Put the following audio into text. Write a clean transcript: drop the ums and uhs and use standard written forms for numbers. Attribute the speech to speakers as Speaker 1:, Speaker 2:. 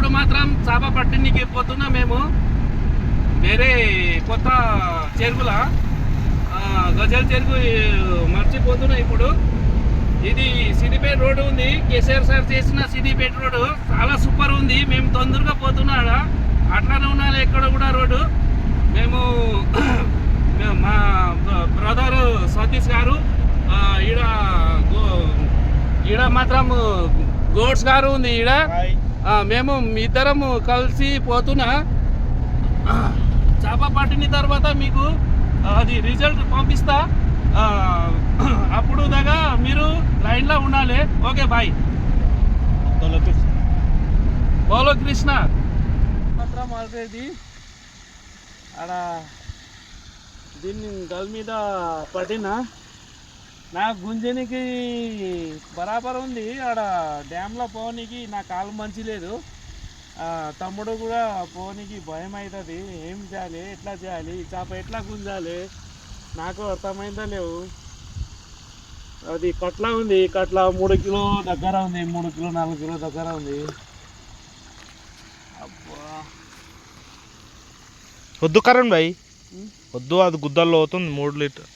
Speaker 1: ఇప్పుడు మాత్రం చేప పట్టినీకి పోతున్నాం మేము వేరే కొత్త చెరువుల గజల్ చెరువు మర్చిపోతున్నా. ఇప్పుడు ఇది సిద్దిపేట రోడ్డు ఉంది, కేసీఆర్ సార్ చేసిన సిద్దిపేట రోడ్డు చాలా సూపర్ ఉంది. మేము తొందరగా పోతున్నాడా అట్లానే ఉండాలి ఎక్కడ కూడా రోడ్డు. మేము మా బ్రదర్ సతీష్ గారు ఈడ ఈడ మాత్రం గోడ్స్ గారు ఉంది ఈడ. మేము ఇద్దరము కలిసి పోతున్నా. చేప పట్టిన తర్వాత మీకు అది రిజల్ట్ పంపిస్తా. అప్పుడు దాకా మీరు లైన్లో ఉండాలి. Okay bye. బోలో కృష్ణ మాత్రం ఆల్రెడీ ఆడ దీన్ని గల్ మీద పట్టిన నా గుంజనికి బరాబర్ ఉంది. ఆడ డ్యామ్లో పోనీకి నా కాలు మంచి లేదు. తమ్ముడు కూడా పోనీకి భయం అవుతుంది. ఏం చేయాలి, ఎట్లా చేయాలి, చేప ఎట్లా గుంజాలి నాకు అర్థమైందా లేవు. అది కట్ల ఉంది, కట్ల 3 కిలో దగ్గర ఉంది, 3 కిలో 4 కిలో దగ్గర ఉంది. అబ్బా
Speaker 2: వద్దు కరణ్ భాయ్ వద్దు, అది గుద్దల్లో అవుతుంది 3 లీటర్.